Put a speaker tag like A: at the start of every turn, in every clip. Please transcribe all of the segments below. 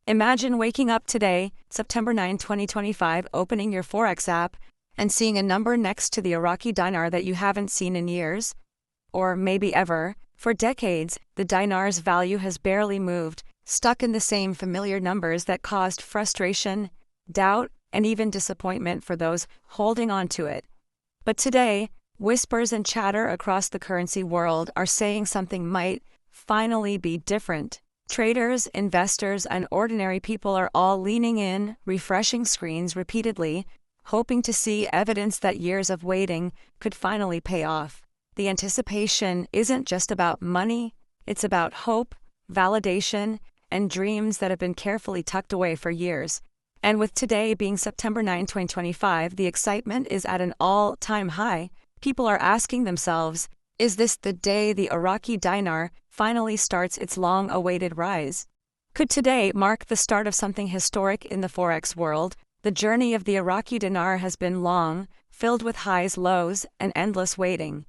A: Imagine waking up today, September 9, 2025, opening your Forex app and seeing a number next to the Iraqi dinar that you haven't seen in years, or maybe ever. For decades, the dinar's value has barely moved, stuck in the same familiar numbers that caused frustration, doubt, and even disappointment for those holding on to it. But today, whispers and chatter across the currency world are saying something might finally be different. Traders, investors, and ordinary people are all leaning in, refreshing screens repeatedly, hoping to see evidence that years of waiting could finally pay off. The anticipation isn't just about money, it's about hope, validation, and dreams that have been carefully tucked away for years. And with today being September 9, 2025, the excitement is at an all-time high. People are asking themselves, is this the day the Iraqi dinar finally starts its long-awaited rise? Could today mark the start of something historic in the Forex world? The journey of the Iraqi dinar has been long, filled with highs, lows, and endless waiting.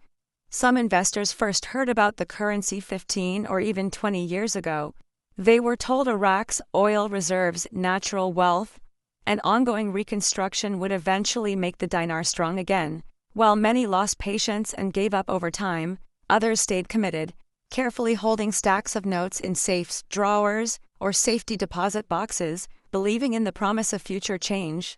A: Some investors first heard about the currency 15 or even 20 years ago. They were told Iraq's oil reserves, natural wealth, and ongoing reconstruction would eventually make the dinar strong again. While many lost patience and gave up over time, others stayed committed, carefully holding stacks of notes in safes, drawers, or safety deposit boxes, believing in the promise of future change.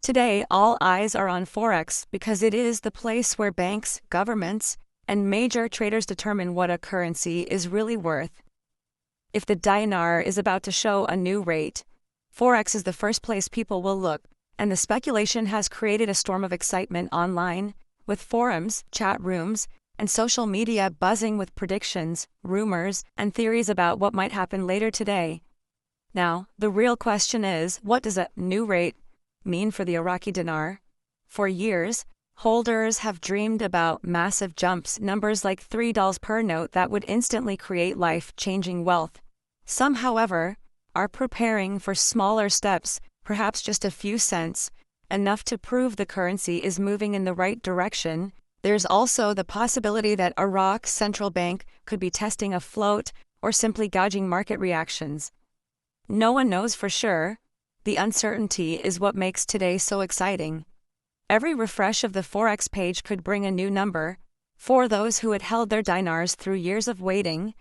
A: Today, all eyes are on Forex because it is the place where banks, governments, and major traders determine what a currency is really worth. If the dinar is about to show a new rate, Forex is the first place people will look, and the speculation has created a storm of excitement online, with forums, chat rooms, and social media buzzing with predictions, rumors, and theories about what might happen later today. Now, the real question is, what does a new rate mean for the Iraqi dinar? For years, holders have dreamed about massive jumps, numbers like $3 per note that would instantly create life-changing wealth. Some, however, are preparing for smaller steps, perhaps just a few cents, enough to prove the currency is moving in the right direction. There's also the possibility that Iraq's central bank could be testing a float or simply gauging market reactions. No one knows for sure. The uncertainty is what makes today so exciting. Every refresh of the Forex page could bring a new number. For those who had held their dinars through years of waiting,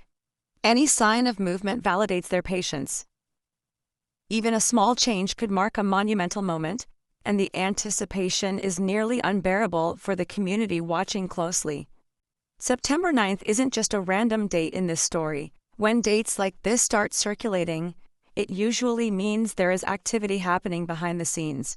A: any sign of movement validates their patience. Even a small change could mark a monumental moment, and the anticipation is nearly unbearable for the community watching closely. September 9th isn't just a random date in this story. When dates like this start circulating, it usually means there is activity happening behind the scenes.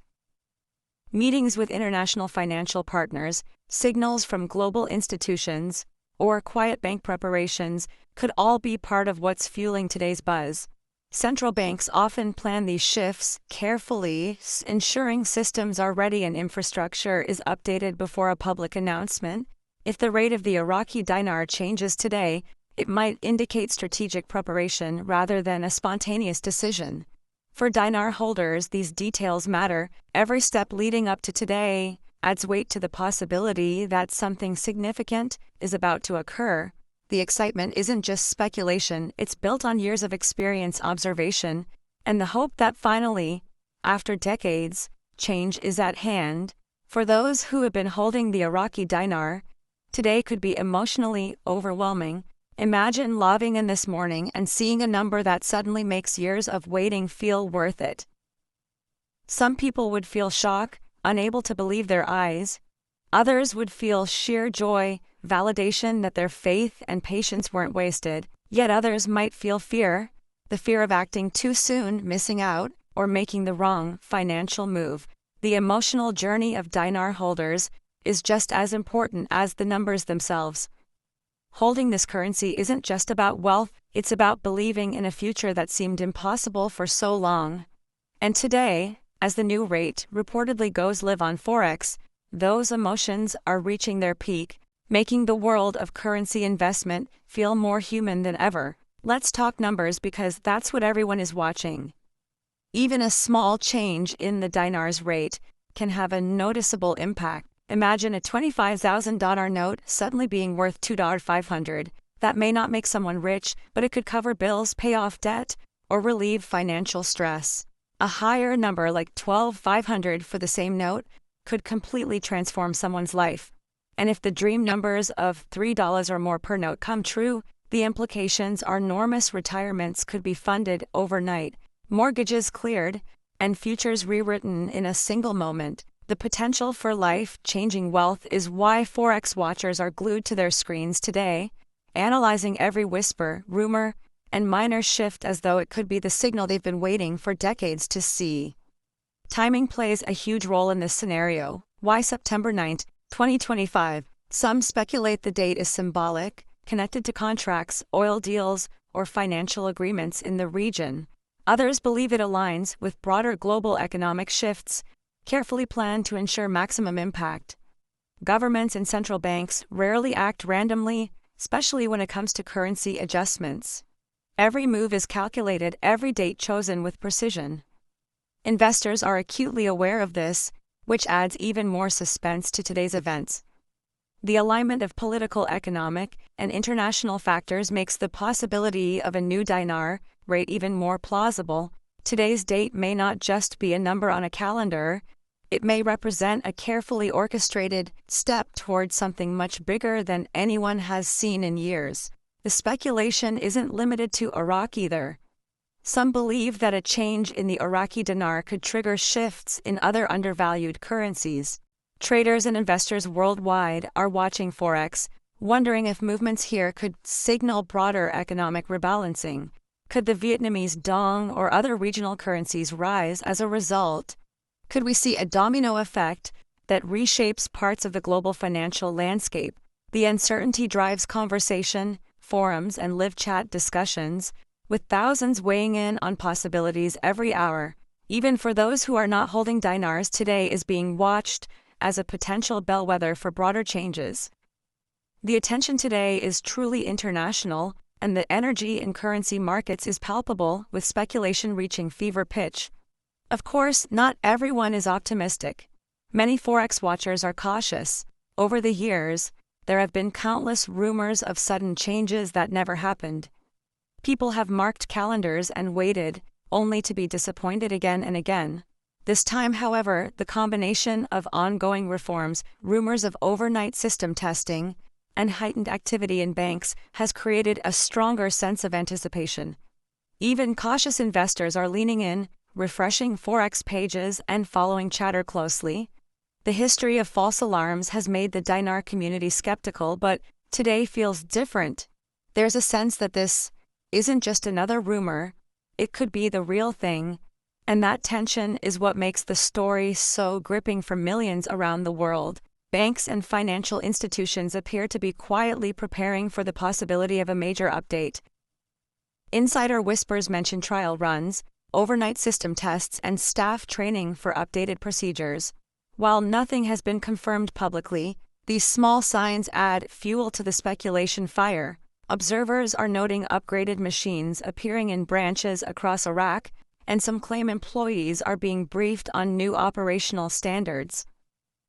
A: Meetings with international financial partners, signals from global institutions, or quiet bank preparations could all be part of what's fueling today's buzz. Central banks often plan these shifts carefully, ensuring systems are ready and infrastructure is updated before a public announcement. If the rate of the Iraqi dinar changes today, it might indicate strategic preparation rather than a spontaneous decision. For dinar holders, these details matter. Every step leading up to today adds weight to the possibility that something significant is about to occur. The excitement isn't just speculation, it's built on years of experience, observation, and the hope that finally, after decades, change is at hand. For those who have been holding the Iraqi dinar, today could be emotionally overwhelming. Imagine logging in this morning and seeing a number that suddenly makes years of waiting feel worth it. Some people would feel shock, unable to believe their eyes. Others would feel sheer joy, validation that their faith and patience weren't wasted. Yet others might feel fear, the fear of acting too soon, missing out, or making the wrong financial move. The emotional journey of dinar holders is just as important as the numbers themselves. Holding this currency isn't just about wealth, it's about believing in a future that seemed impossible for so long. And today, as the new rate reportedly goes live on Forex, those emotions are reaching their peak, making the world of currency investment feel more human than ever. Let's talk numbers because that's what everyone is watching. Even a small change in the dinar's rate can have a noticeable impact. Imagine a $25,000 note suddenly being worth $2,500. That may not make someone rich, but it could cover bills, pay off debt, or relieve financial stress. A higher number like 12,500 for the same note could completely transform someone's life. And if the dream numbers of $3 or more per note come true, the implications are enormous. Retirements could be funded overnight, mortgages cleared, and futures rewritten in a single moment. The potential for life-changing wealth is why Forex watchers are glued to their screens today, analyzing every whisper, rumor, and minor shift as though it could be the signal they've been waiting for decades to see. Timing plays a huge role in this scenario. Why September 9, 2025? Some speculate the date is symbolic, connected to contracts, oil deals, or financial agreements in the region. Others believe it aligns with broader global economic shifts, carefully planned to ensure maximum impact. Governments and central banks rarely act randomly, especially when it comes to currency adjustments. Every move is calculated, every date chosen with precision. Investors are acutely aware of this, which adds even more suspense to today's events. The alignment of political, economic, and international factors makes the possibility of a new dinar rate even more plausible. Today's date may not just be a number on a calendar, it may represent a carefully orchestrated step towards something much bigger than anyone has seen in years. The speculation isn't limited to Iraq either. Some believe that a change in the Iraqi dinar could trigger shifts in other undervalued currencies. Traders and investors worldwide are watching Forex, wondering if movements here could signal broader economic rebalancing. Could the Vietnamese dong or other regional currencies rise as a result? Could we see a domino effect that reshapes parts of the global financial landscape? The uncertainty drives conversation, forums, and live chat discussions, with thousands weighing in on possibilities every hour. Even for those who are not holding dinars, today is being watched as a potential bellwether for broader changes. The attention today is truly international, and the energy in currency markets is palpable, with speculation reaching fever pitch. Of course, not everyone is optimistic. Many Forex watchers are cautious. Over the years, there have been countless rumors of sudden changes that never happened. People have marked calendars and waited, only to be disappointed again and again. This time, however, the combination of ongoing reforms, rumors of overnight system testing, and heightened activity in banks has created a stronger sense of anticipation. Even cautious investors are leaning in, refreshing Forex pages and following chatter closely. The history of false alarms has made the dinar community skeptical, but today feels different. There's a sense that this isn't just another rumor, it could be the real thing, and that tension is what makes the story so gripping for millions around the world. Banks and financial institutions appear to be quietly preparing for the possibility of a major update. Insider whispers mention trial runs, overnight system tests, and staff training for updated procedures. While nothing has been confirmed publicly, these small signs add fuel to the speculation fire. Observers are noting upgraded machines appearing in branches across Iraq, and some claim employees are being briefed on new operational standards.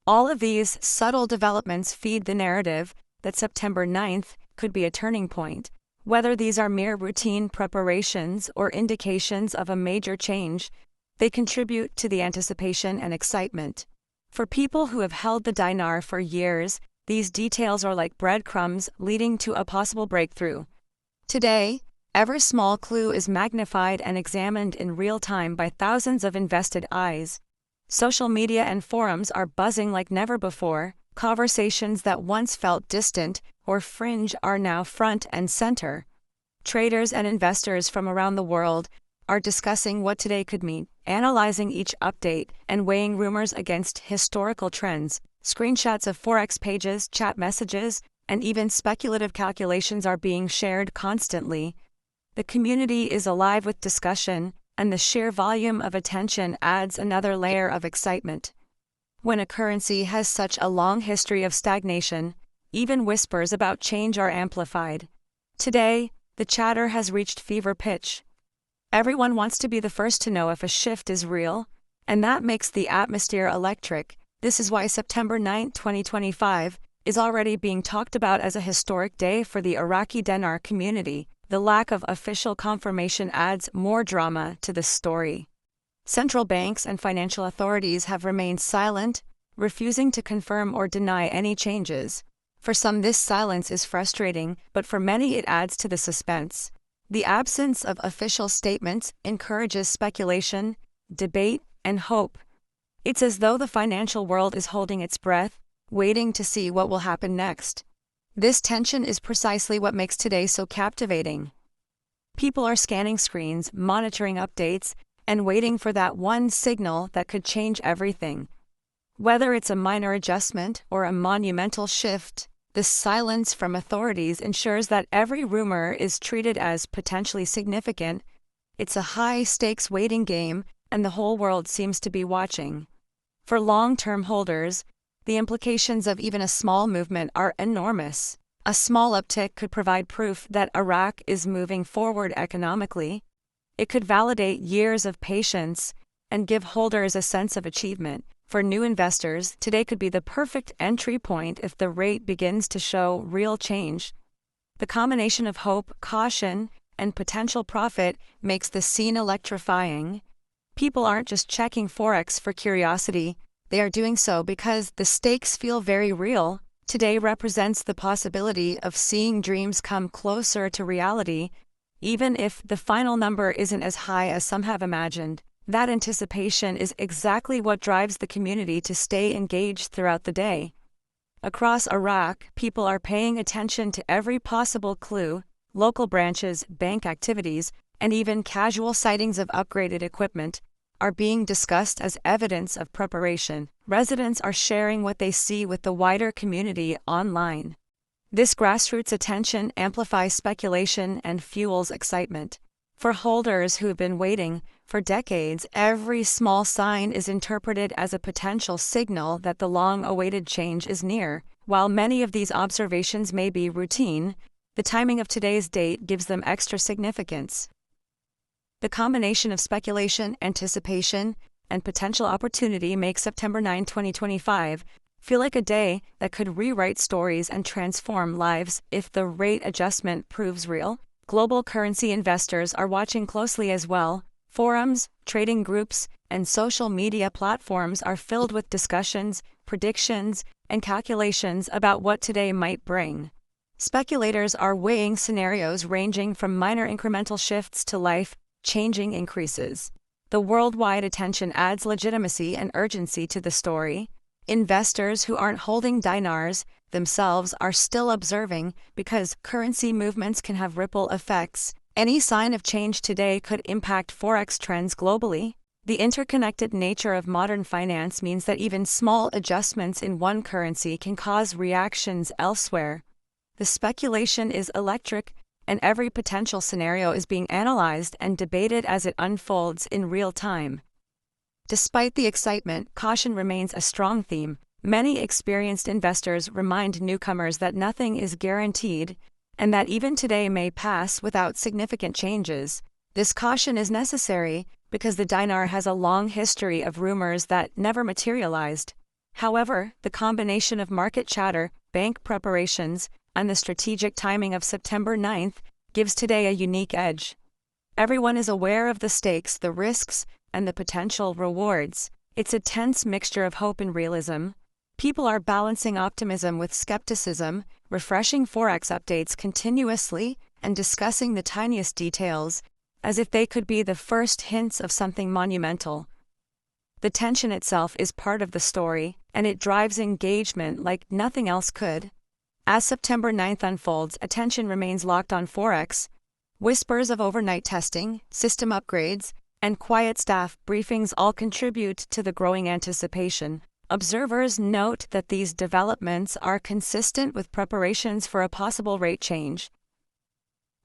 A: All of these subtle developments feed the narrative that September 9th could be a turning point. Whether these are mere routine preparations or indications of a major change, they contribute to the anticipation and excitement. For people who have held the dinar for years, these details are like breadcrumbs leading to a possible breakthrough. Today, every small clue is magnified and examined in real time by thousands of invested eyes. Social media and forums are buzzing like never before. Conversations that once felt distant or fringe are now front and center. Traders and investors from around the world are discussing what today could mean, analyzing each update and weighing rumors against historical trends. Screenshots of Forex pages, chat messages, and even speculative calculations are being shared constantly. The community is alive with discussion, and the sheer volume of attention adds another layer of excitement. When a currency has such a long history of stagnation, even whispers about change are amplified. Today, the chatter has reached fever pitch. Everyone wants to be the first to know if a shift is real, and that makes the atmosphere electric. This is why September 9, 2025, is already being talked about as a historic day for the Iraqi dinar community. the lack of official confirmation adds more drama to the story. Central banks and financial authorities have remained silent, refusing to confirm or deny any changes. For some, this silence is frustrating, but for many, it adds to the suspense. The absence of official statements encourages speculation, debate, and hope. It's as though the financial world is holding its breath, waiting to see what will happen next. This tension is precisely what makes today so captivating. People are scanning screens, monitoring updates, and waiting for that one signal that could change everything. Whether it's a minor adjustment or a monumental shift, the silence from authorities ensures that every rumor is treated as potentially significant. It's a high-stakes waiting game, and the whole world seems to be watching. For long-term holders, the implications of even a small movement are enormous. A small uptick could provide proof that Iraq is moving forward economically. It could validate years of patience and give holders a sense of achievement. For new investors, today could be the perfect entry point if the rate begins to show real change. The combination of hope, caution, and potential profit makes the scene electrifying. People aren't just checking Forex for curiosity, they are doing so because the stakes feel very real. Today represents the possibility of seeing dreams come closer to reality, even if the final number isn't as high as some have imagined. That anticipation is exactly what drives the community to stay engaged throughout the day. Across Iraq, people are paying attention to every possible clue. Local branches, bank activities, and even casual sightings of upgraded equipment are being discussed as evidence of preparation. Residents are sharing what they see with the wider community online. This grassroots attention amplifies speculation and fuels excitement. For holders who have been waiting for decades, every small sign is interpreted as a potential signal that the long-awaited change is near. While many of these observations may be routine, the timing of today's date gives them extra significance. The combination of speculation, anticipation, and potential opportunity makes September 9, 2025 feel like a day that could rewrite stories and transform lives if the rate adjustment proves real. Global currency investors are watching closely as well. Forums, trading groups, and social media platforms are filled with discussions, predictions, and calculations about what today might bring. Speculators are weighing scenarios ranging from minor incremental shifts to life-changing increases. The worldwide attention adds legitimacy and urgency to the story. Investors who aren't holding dinars themselves are still observing because currency movements can have ripple effects. Any sign of change today could impact Forex trends globally. The interconnected nature of modern finance means that even small adjustments in one currency can cause reactions elsewhere. The speculation is electric, and every potential scenario is being analyzed and debated as it unfolds in real time. Despite the excitement, caution remains a strong theme. Many experienced investors remind newcomers that nothing is guaranteed, and that even today may pass without significant changes. This caution is necessary because the dinar has a long history of rumors that never materialized. However, the combination of market chatter, bank preparations, and the strategic timing of September 9th gives today a unique edge. Everyone is aware of the stakes, the risks, and the potential rewards. It's a tense mixture of hope and realism. People are balancing optimism with skepticism, refreshing Forex updates continuously, and discussing the tiniest details, as if they could be the first hints of something monumental. The tension itself is part of the story, and it drives engagement like nothing else could. As September 9th unfolds, attention remains locked on Forex. Whispers of overnight testing, system upgrades, and quiet staff briefings all contribute to the growing anticipation. Observers note that these developments are consistent with preparations for a possible rate change.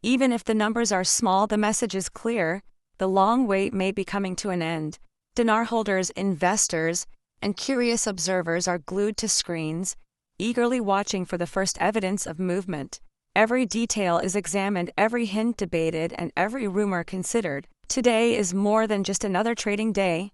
A: Even if the numbers are small, the message is clear: the long wait may be coming to an end. Dinar holders, investors, and curious observers are glued to screens, eagerly watching for the first evidence of movement. Every detail is examined, every hint debated, and every rumor considered. Today is more than just another trading day.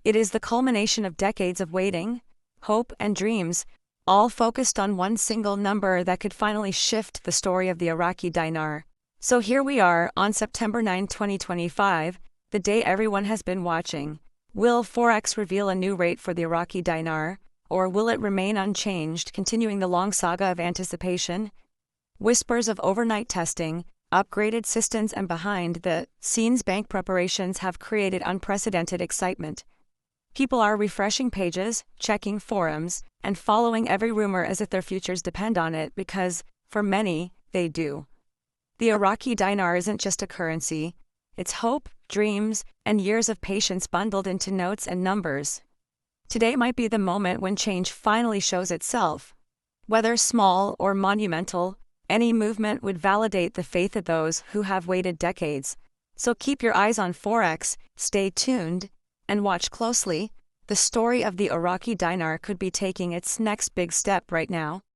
A: It is the culmination of decades of waiting, hope, and dreams, all focused on one single number that could finally shift the story of the Iraqi dinar. So here we are on September 9, 2025, the day everyone has been watching. Will Forex reveal a new rate for the Iraqi dinar, or will it remain unchanged, continuing the long saga of anticipation? Whispers of overnight testing, upgraded systems, and behind-the-scenes bank preparations have created unprecedented excitement. People are refreshing pages, checking forums, and following every rumor as if their futures depend on it because, for many, they do. The Iraqi dinar isn't just a currency, it's hope, dreams, and years of patience bundled into notes and numbers. Today might be the moment when change finally shows itself. Whether small or monumental, any movement would validate the faith of those who have waited decades. So keep your eyes on Forex, stay tuned, and watch closely. The story of the Iraqi dinar could be taking its next big step right now.